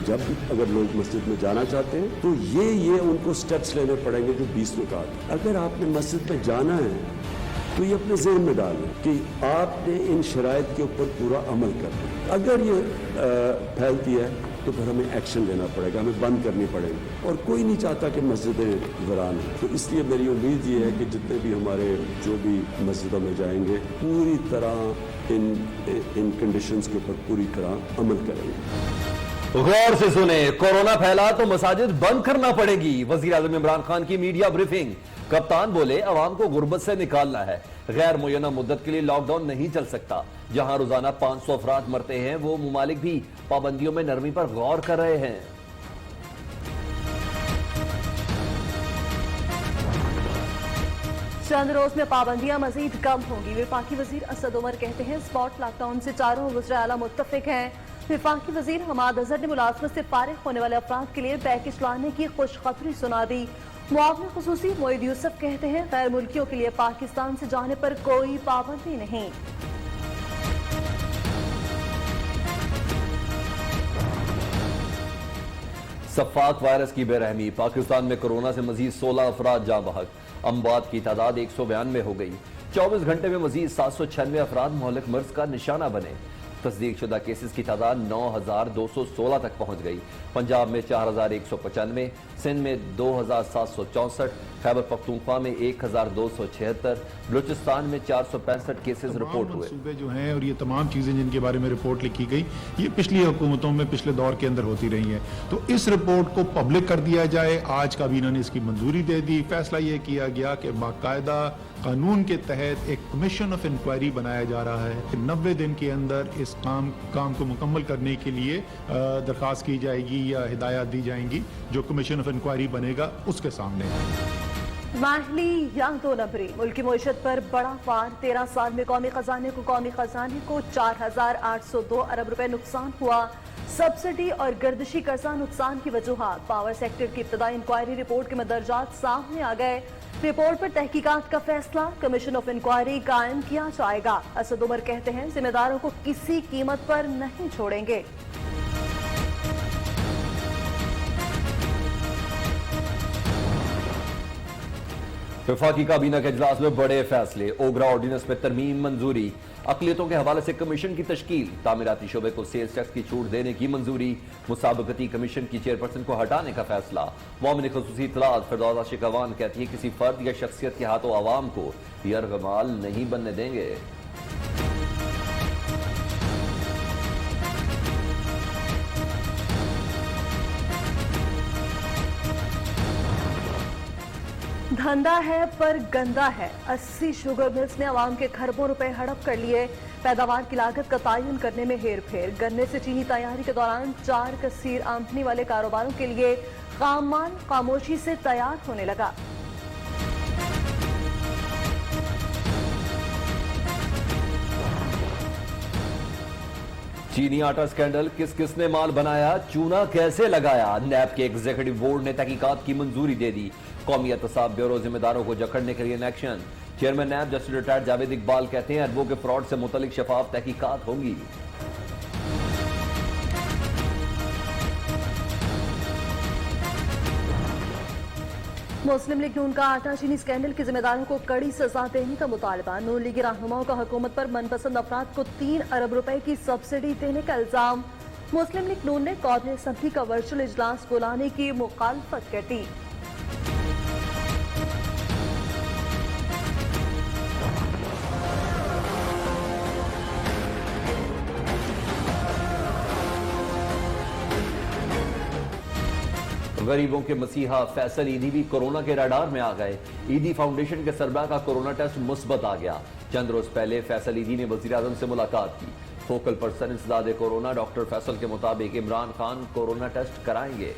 جب اگر لوگ مسجد میں جانا چاہتے ہیں تو یہ ان کو سٹیپس لینے پڑیں گے جو 20 میں کہا تھا. اگر آپ نے مسجد میں جانا ہے تو یہ اپنے ذہن میں ڈال لیں کہ آپ نے ان شرائط کے اوپر پورا عمل کرنا ہے. اگر یہ پھیلتی ہے تو پھر ہمیں ایکشن لینا پڑے گا, ہمیں بند کرنی پڑے گی, اور کوئی نہیں چاہتا کہ مسجدیں ویران ہوں. تو اس لیے میری امید یہ ہے کہ جتنے بھی ہمارے جو بھی مسجدوں میں جائیں گے پوری طرح ان کنڈیشنز کے اوپر پوری طرح عمل کریں گے. غور سے سنیں, کورونا پھیلا تو مساجد بند کرنا پڑے گی. وزیر اعظم عمران خان کی میڈیا بریفنگ. کپتان بولے عوام کو غربت سے نکالنا ہے, غیر معینہ مدت کے لیے لاک ڈاؤن نہیں چل سکتا. جہاں روزانہ 500 افراد مرتے ہیں وہ ممالک بھی پابندیوں میں نرمی پر غور کر رہے ہیں. چند روز میں پابندیاں مزید کم ہوں گی. وفاقی وزیر اسد عمر کہتے ہیں اسپاٹ لاک ڈاؤن سے چاروں وزراء اعلیٰ متفق ہیں. وفاقی وزیر حماد اظہر نے ملازمت سے فارغ ہونے والے افراد کے لیے پیکج لانے کی خوشخبری سنا دی. معاون خصوصی معید یوسف کہتے ہیں غیر ملکیوں کے لیے پاکستان سے جانے پر کوئی پابندی نہیں. سفاک وائرس کی بے رحمی. پاکستان میں کورونا سے مزید 16 افراد جاں بحق. اموات کی تعداد 192 ہو گئی. 24 گھنٹے میں مزید 796 افراد مہلک مرض کا نشانہ بنے. تصدیق شدہ کیسز کی تعداد 9216 تک پہنچ گئی. پنجاب میں 4195, سندھ میں 2764, خیبر پختونخوا میں 1276, بلوچستان میں 465 کیسز رپورٹ ہوئے. منصوبے جو ہیں اور یہ تمام چیزیں جن کے بارے میں رپورٹ لکھی گئی یہ پچھلی حکومتوں میں پچھلے دور کے اندر ہوتی رہی ہیں. تو اس رپورٹ کو پبلک کر دیا جائے. آج کابینہ نے اس کی منظوری دے دی. فیصلہ یہ کیا گیا کہ باقاعدہ قانون کے تحت ایک کمیشن آف انکوائری بنایا جا رہا ہے. 90 دن کے اندر اس کام کو مکمل کرنے کے لیے درخواست کی جائے گی یا ہدایات دی جائیں گی. جو کمیشن آف انکوائری بنے گا اس کے سامنے. ماہلی یا 2 نمبری. ملکی معیشت پر بڑا فار. 13 سال میں قومی خزانے کو 4802 ارب روپے نقصان ہوا. سبسڈی اور گردشی قرضہ نقصان کی وجوہات. پاور سیکٹر کی ابتدائی انکوائری رپورٹ کے مندرجات سامنے آ گئے. رپورٹ پر تحقیقات کا فیصلہ. کمیشن آف انکوائری قائم کیا جائے گا. اسد عمر کہتے ہیں ذمہ داروں کو کسی قیمت پر نہیں چھوڑیں گے. وفاقی کابینہ کے اجلاس میں بڑے فیصلے. اوگرا آرڈیننس میں ترمیم منظوری. اقلیتوں کے حوالے سے کمیشن کی تشکیل. تعمیراتی شعبے کو سیلز ٹیکس کی چھوٹ دینے کی منظوری. مسابقتی کمیشن کی چیئرپرسن کو ہٹانے کا فیصلہ. معاون خصوصی اطلاعات فردوسہ شکوان کہتی ہے کسی فرد یا شخصیت کے ہاتھوں عوام کو یرغمال نہیں بننے دیں گے. دھندا ہے پر گندا ہے. 80 شوگر ملز نے عوام کے کھربوں روپے ہڑپ کر لیے. پیداوار کی لاگت کا تعین کرنے میں ہیر پھیر. گنے سے چینی تیاری کے دوران 4 کثیر آمدنی والے کاروباروں کے لیے خام مال خاموشی سے تیار ہونے لگا. چینی آٹا سکینڈل. کس نے مال بنایا, چونا کیسے لگایا. نیب کے ایگزیکٹو بورڈ نے تحقیقات کی منظوری دے دی. قومی احتساب بیورو ذمہ داروں کو جکڑنے کے لیے action. Chairman NAB justice retired Javed Iqbal کہتے ہیں اربوں کے فراڈ سے متعلق شفاف تحقیقات ہوں گی. مسلم لیگ نون کا آٹا چینی سکینڈل کے ذمہ داروں کو کڑی سزا دینے کا مطالبہ. نون لیگی رہنماؤں کا حکومت پر من پسند افراد کو 3 ارب روپے کی سبسڈی دینے کا الزام. مسلم لیگ نون نے قومی اسمبلی کا ورچوئل اجلاس بلانے کی مخالفت کر دی. غریبوں کے مسیحا فیصل ایدھی بھی کورونا کے ریڈار میں آ گئے. ایدھی فاؤنڈیشن کے سربراہ کا کورونا ٹیسٹ مثبت آ گیا. چند روز پہلے فیصل ایدھی نے وزیر اعظم سے ملاقات کی. فوکل پرسن انسداد کورونا ڈاکٹر فیصل کے مطابق عمران خان کورونا ٹیسٹ کرائیں گے.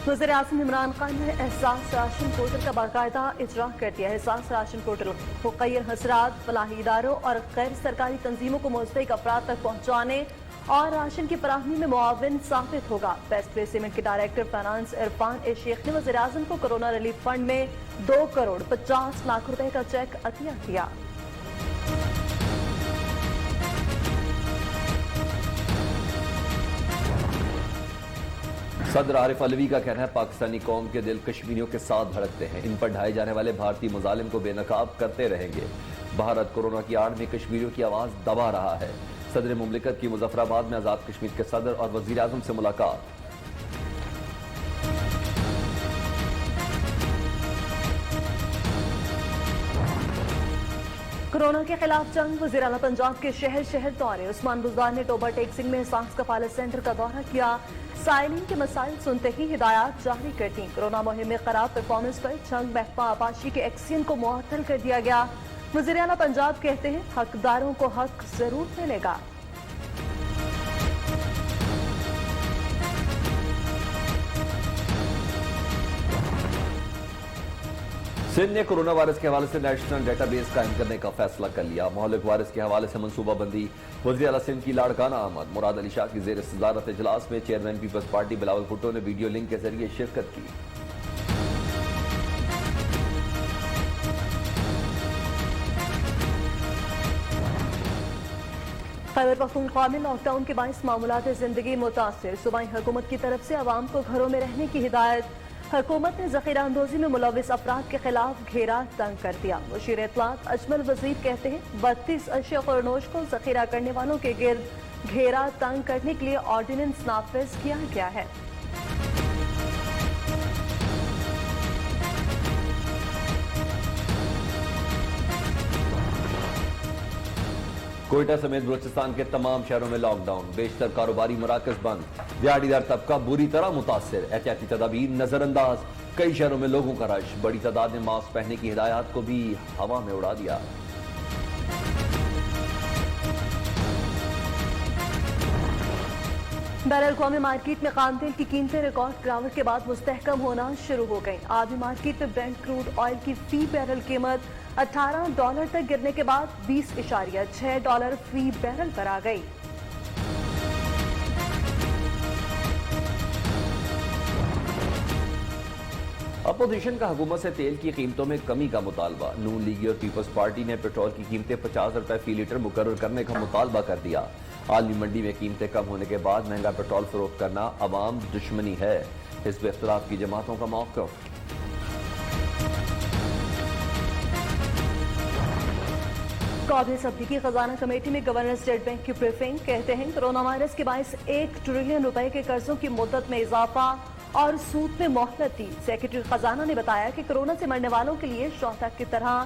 وزیر اعظم عمران خان نے احساس راشن پورٹل کا باقاعدہ اجرا کر دیا. احساس راشن پورٹل مقیر حضرات, فلاحی اداروں اور غیر سرکاری تنظیموں کو مستحق افراد تک پہنچانے اور راشن کی فراہمی میں معاون ثابت ہوگا. بیسٹ پلے سیمنٹ کے ڈائریکٹر فائنانس عرفان اے شیخ نے وزیر اعظم کو کورونا ریلیف فنڈ میں 2 کروڑ 50 لاکھ روپے کا چیک عطیہ کیا. صدر عارف علوی کا کہنا ہے پاکستانی قوم کے دل کشمیریوں کے ساتھ دھڑکتے ہیں، ان پر ڈھائے جانے والے بھارتی مظالم کو بے نقاب کرتے رہیں گے۔ بھارت کورونا کی آڑ میں کشمیریوں کی آواز دبا رہا ہے۔ صدر مملکت کی مظفر آباد میں آزاد کشمیر کے صدر اور وزیر اعظم سے ملاقات۔ کورونا کے خلاف جنگ، وزیر اعلیٰ پنجاب کے شہر شہر دورے۔ عثمان بزدار نے ٹوبہ ٹیک سنگھ میں سانس کفالت سینٹر کا دورہ کیا، سائلین کے مسائل سنتے ہی ہدایات جاری کر دیں۔ کورونا مہم میں خراب پرفارمنس پر جنگ محکمہ آباشی کے ایکسین کو معطل کر دیا گیا۔ وزیر اعلیٰ پنجاب کہتے ہیں حقداروں کو حق ضرور ملے گا۔ سندھ نے کورونا وائرس کے حوالے سے نیشنل ڈیٹا بیس قائم کرنے کا فیصلہ کر لیا۔ مہلک وائرس کے حوالے سے منصوبہ بندی۔ وزیر اعلیٰ سندھ کی لاڑکانہ آمد۔ مراد علی شاہ کی زیر صدارت اجلاس میں چیئرمین پیپلز پارٹی بلاول بھٹو نے ویڈیو لنک کے ذریعے شرکت کی۔ خیبر پختونخوا میں لاک ڈاؤن کے باعث معمولات زندگی متاثر، صوبائی حکومت کی طرف سے عوام کو گھروں میں رہنے کی ہدایت۔ حکومت نے ذخیرہ اندوزی میں ملوث افراد کے خلاف گھیرا تنگ کر دیا۔ مشیر اطلاعات اجمل وزیر کہتے ہیں 32 اشیاء خورنوش کو ذخیرہ کرنے والوں کے گرد گھیرا تنگ کرنے کے لیے آرڈیننس نافذ کیا گیا ہے۔ کوئٹہ سمیت بلوچستان کے تمام شہروں میں لاک ڈاؤن، بیشتر کاروباری مراکز بند، دیہڑی دار طبقہ بری طرح متاثر، احتیاطی تدابیر نظر انداز، کئی شہروں میں لوگوں کا رش، بڑی تعداد نے ماسک پہننے کی ہدایات کو بھی ہوا میں اڑا دیا۔ بین الاقوامی مارکیٹ میں خام تیل کی قیمتیں ریکارڈ گراوٹ کے بعد مستحکم ہونا شروع ہو گئیں۔ عالمی مارکیٹ میں برینٹ کروڈ آئل کی فی بیرل قیمت $18 تک گرنے کے بعد $20.6 فی بیرل پر آ گئی۔ اپوزیشن کا حکومت سے تیل کی قیمتوں میں کمی کا مطالبہ۔ نون لیگی اور پیپلز پارٹی نے پیٹرول کی قیمتیں $50 فی لیٹر مقرر کرنے کا مطالبہ کر دیا۔ عالمی منڈی میں قیمتیں کم ہونے کے بعد مہنگا پیٹرول فروخت کرنا عوام دشمنی ہے، حزب اختلاف کی جماعتوں کا موقف۔ قومی اسمبلی کی خزانہ کمیٹی میں گورنر اسٹیٹ بینک کی بریفنگ، کہتے ہیں کورونا وائرس کے باعث $1 ٹریلین کے قرضوں کی مدت میں اضافہ اور سود میں مہلت دی۔ سیکرٹری خزانہ نے بتایا کہ کورونا سے مرنے والوں کے لیے شہداء کی طرح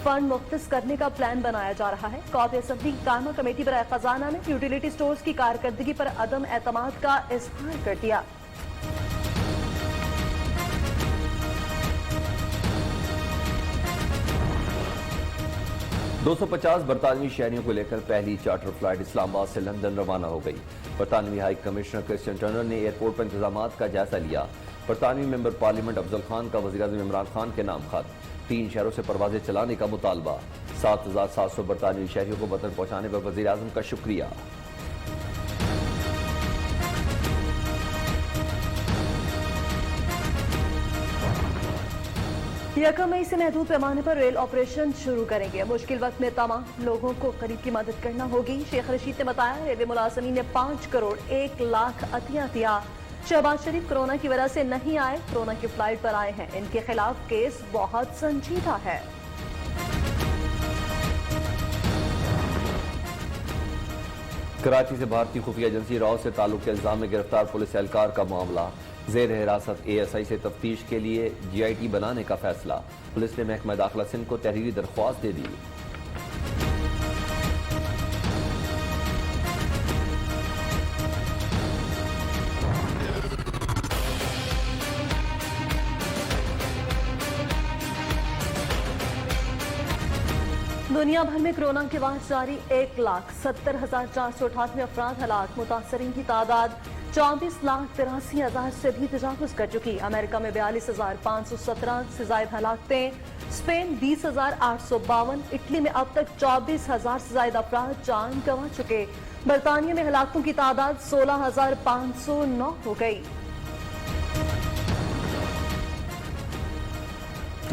فنڈ مختص کرنے کا پلان بنایا جا رہا ہے۔ قومی اسمبلی کی قائمہ کمیٹی برائے خزانہ نے یوٹیلیٹی سٹورز کی کارکردگی پر عدم اعتماد کا اظہار کر دیا۔ $250 برطانوی شہریوں کو لے کر پہلی چارٹر فلائٹ اسلام آباد سے لندن روانہ ہو گئی۔ برطانوی ہائی کمشنر کرسٹین ٹرنر نے ایئرپورٹ پر انتظامات کا جائزہ لیا۔ برطانوی ممبر پارلیمنٹ افضل خان کا وزیر اعظم عمران خان کے نام خط، 3 شہروں سے پروازیں چلانے کا مطالبہ۔ 7700 برطانوی شہریوں کو وطن پہنچانے پر وزیر اعظم کا شکریہ۔ یکم مئی سے محدود پیمانے پر ریل آپریشن شروع کریں گے۔ مشکل وقت میں تمام لوگوں کو قریب کی مدد کرنا ہوگی۔ شیخ رشید نے بتایا ریلوے ملازمین نے 5 کروڑ 1 لاکھ عطیہ دیا۔ شہباز شریف کورونا کی وجہ سے نہیں آئے، کورونا کی فلائٹ پر آئے ہیں، ان کے خلاف کیس بہت سنجیدہ ہے۔ کراچی سے بھارتی خفیہ ایجنسی راؤ سے تعلق کے الزام میں گرفتار پولیس اہلکار کا معاملہ، زیر حراست ASI سے تفتیش کے لیے GIT بنانے کا فیصلہ۔ پولیس نے محکمہ داخلہ سندھ کو تحریری درخواست دے دی۔ دنیا بھر میں کورونا کے بعد جاری 1,70,488 افراد ہلاک، متاثرین کی تعداد 24,83,000 سے بھی تجاوز کر چکی۔ امریکہ میں 42,517 سے زائد ہلاکتیں، اسپین 20,852، اٹلی میں اب تک 24,000 سے زائد افراد جان گنوا چکے۔ برطانیہ میں ہلاکتوں کی تعداد 16,509 ہو گئی۔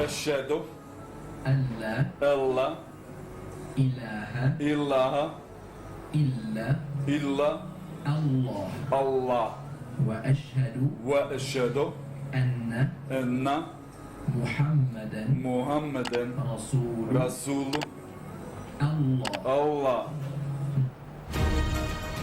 أشهد أن لا ألا إله إله إلا إلا الله الله وأشهد أن أن محمدا محمدا رسول رسول الله الله।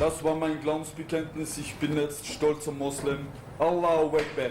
Das war mein Glaubensbekenntnis. Ich bin jetzt stolzer Moslem. Allahu Akbar.